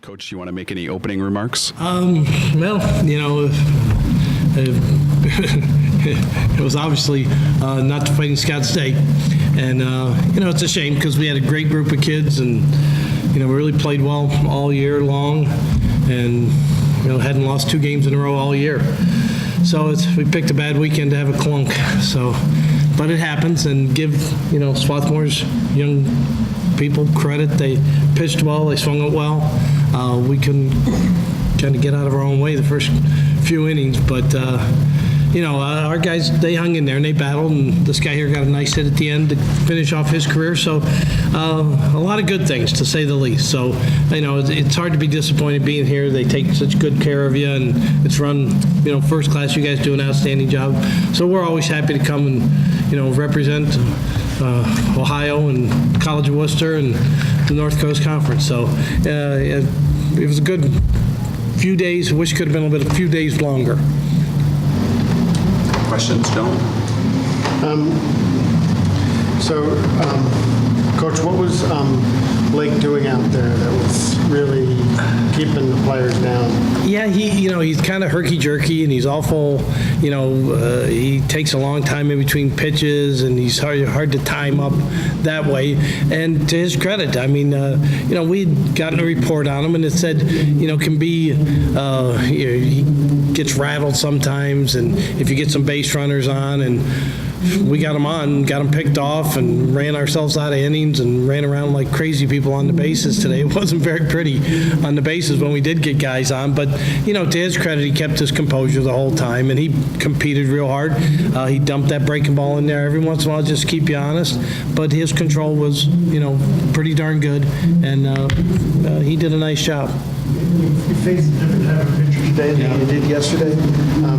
Coach, do you want to make any opening remarks? Well, you know, it was obviously not the Fighting Scots Day. And, you know, it's a shame because we had a great group of kids and, you know, we really played well all year long and, you know, hadn't lost 2 games in a row all year. So we picked a bad weekend to have a clunk. So, but it happens, and give, you know, Swarthmore's young people credit. They pitched well, they swung it well. We couldn't kind of get out of our own way the first few innings, but you know, our guys, they hung in there and they battled, and this guy here got a nice hit at the end to finish off his career. So a lot of good things, to say the least. So, you know, it's hard to be disappointed being here. They take such good care of you, and it's run, you know, first class. You guys do an outstanding job. So we're always happy to come and, you know, represent Ohio and College of Wooster and the North Coast Conference. So it was a good few days. Wish it could have been a few days longer. Questions, gentlemen? Coach, what was Blake doing out there that was really keeping the players down? Yeah, he's kind of herky-jerky, and he's awful, you know, he takes a long time in between pitches, and he's hard to time up that way. And to his credit, I mean, you know, we'd gotten a report on him, and it said, you know, can be, he gets rattled sometimes, and if you get some base runners on, and we got him on, got him picked off, and ran ourselves out of innings and ran around like crazy people on the bases today. It wasn't very pretty on the bases when we did get guys on, but, you know, to his credit, he kept his composure the whole time, and he competed real hard. He dumped that breaking ball in there every once in a while just to keep you honest, but his control was, you know, pretty darn good, and he did a nice job. You faced a different type of pitcher today than you did yesterday.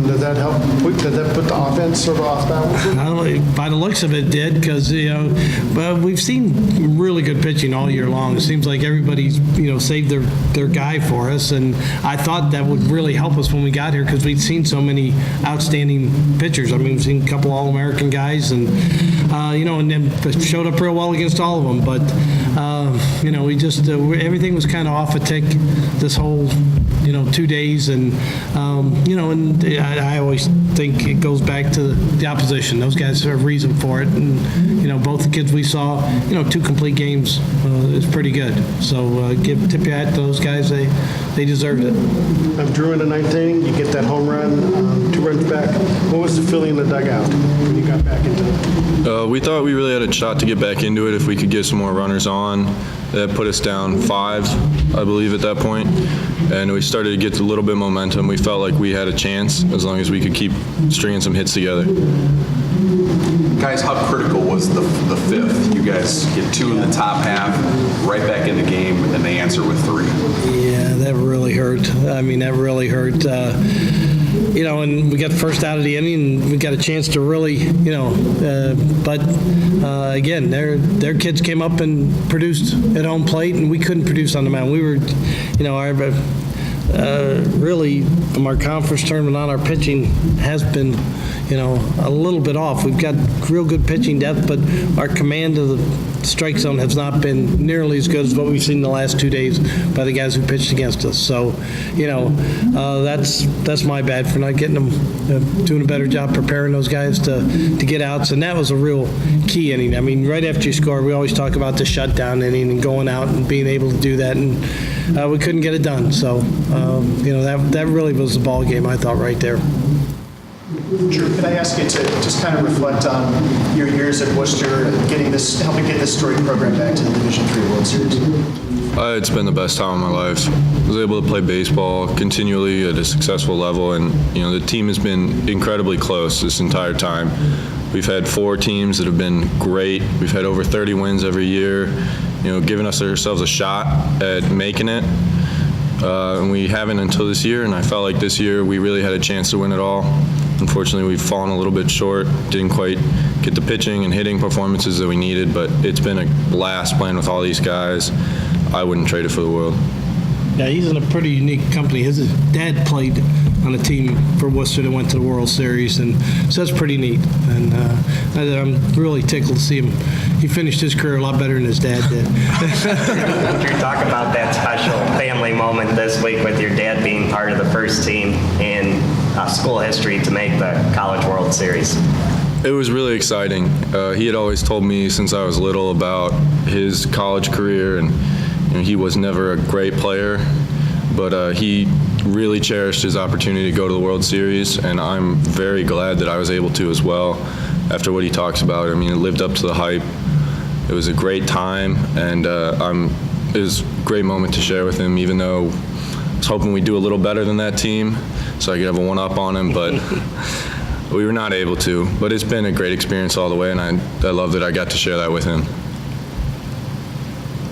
Does that help? Does that put the offense sort of off balance? I don't know, by the looks of it, did, because, you know, but we've seen really good pitching all year long. It seems like everybody's, you know, saved their guy for us, and I thought that would really help us when we got here because we'd seen so many outstanding pitchers. I mean, we've seen a couple All-American guys, and you know, and then showed up real well against all of them. But you know, we just everything was kind of off a tick this whole, you know, 2 days, and you know, and I always think it goes back to the opposition. Those guys have a reason for it, and you know, both the kids we saw, you know, 2 complete games is pretty good. So tip your hat to those guys. They deserved it. Drew, in the 9th inning, you get that home run, 2 runs back. What was the feeling in the dugout when you got back into it? We thought we really had a shot to get back into it if we could get some more runners on. That put us down 5, I believe, at that point. And we started to get a little bit of momentum. We felt like we had a chance as long as we could keep stringing some hits together. Guys, how critical was the 5th? You guys get 2 in the top half, right back in the game, and then they answer with 3. Yeah, that really hurt. I mean, that really hurt. You know, and we got the first out of the inning, and we got a chance to really, you know, but again, their kids came up and produced at home plate, and we couldn't produce on the mound. We were, you know, really, from our conference tournament on, our pitching has been, you know, a little bit off. We've got real good pitching depth, but our command of the strike zone has not been nearly as good as what we've seen the last 2 days by the guys who pitched against us. So, you know, that's my bad for not getting them, doing a better job preparing those guys to get outs, and that was a real key inning. I mean, right after you score, we always talk about the shutdown inning and going out and being able to do that, and we couldn't get it done. So, you know, that really was the ball game, I thought, right there. Drew, can I ask you to just kind of reflect on your years at Wooster, helping get this storied program back to the Division III World Series? It's been the best time of my life. I was able to play baseball continually at a successful level, and you know, the team has been incredibly close this entire time. We've had 4 teams that have been great. We've had over 30 wins every year, you know, giving ourselves a shot at making it. And we haven't until this year, and I felt like this year we really had a chance to win it all. Unfortunately, we've fallen a little bit short, didn't quite get the pitching and hitting performances that we needed, but it's been a blast playing with all these guys. I wouldn't trade it for the world. Yeah, he's in a pretty unique company. His dad played on a team for Worcester that went to the World Series, and so that's pretty neat. And I'm really tickled to see him he finished his career a lot better than his dad did. Drew, talk about that special family moment this week with your dad being part of the first team in school history to make the College World Series. It was really exciting. He had always told me since I was little about his college career, and he was never a great player, but he really cherished his opportunity to go to the World Series, and I'm very glad that I was able to as well. After what he talks about, I mean, it lived up to the hype. It was a great time, and it was a great moment to share with him, even though I was hoping we'd do a little better than that team so I could have a one-up on him, but we were not able to. But it's been a great experience all the way, and I love that I got to share that with him.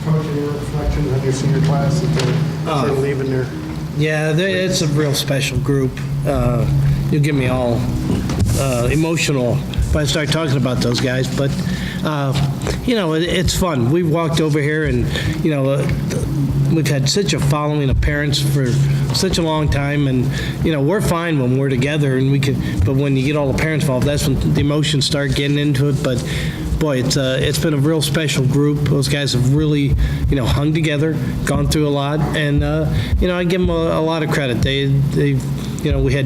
Coach, any reflections on your senior class that they're sort of leaving their... Yeah, it's a real special group. You'll get me all emotional if I start talking about those guys, but it's fun. We've walked over here, and we've had such a following of parents for such a long time, and we're fine when we're together, and but when you get all the parents involved, that's when the emotions start getting into it. But boy, it's been a real special group. Those guys have really hung together, gone through a lot, and I give them a lot of credit. We had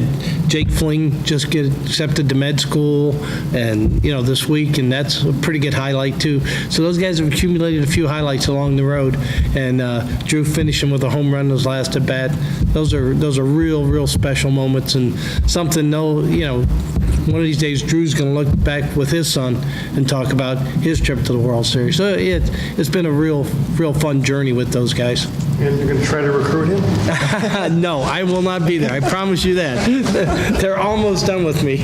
Jake Fling just get accepted to med school, and this week, and that's a pretty good highlight too. So those guys have accumulated a few highlights along the road, and Drew finishing with a home run his last at bat. Those are real special moments, and something one of these days Drew's going to look back with his son and talk about his trip to the World Series. So it's been a real fun journey with those guys. And you're going to try to recruit him? No, I will not be there. I promise you that. They're almost done with me.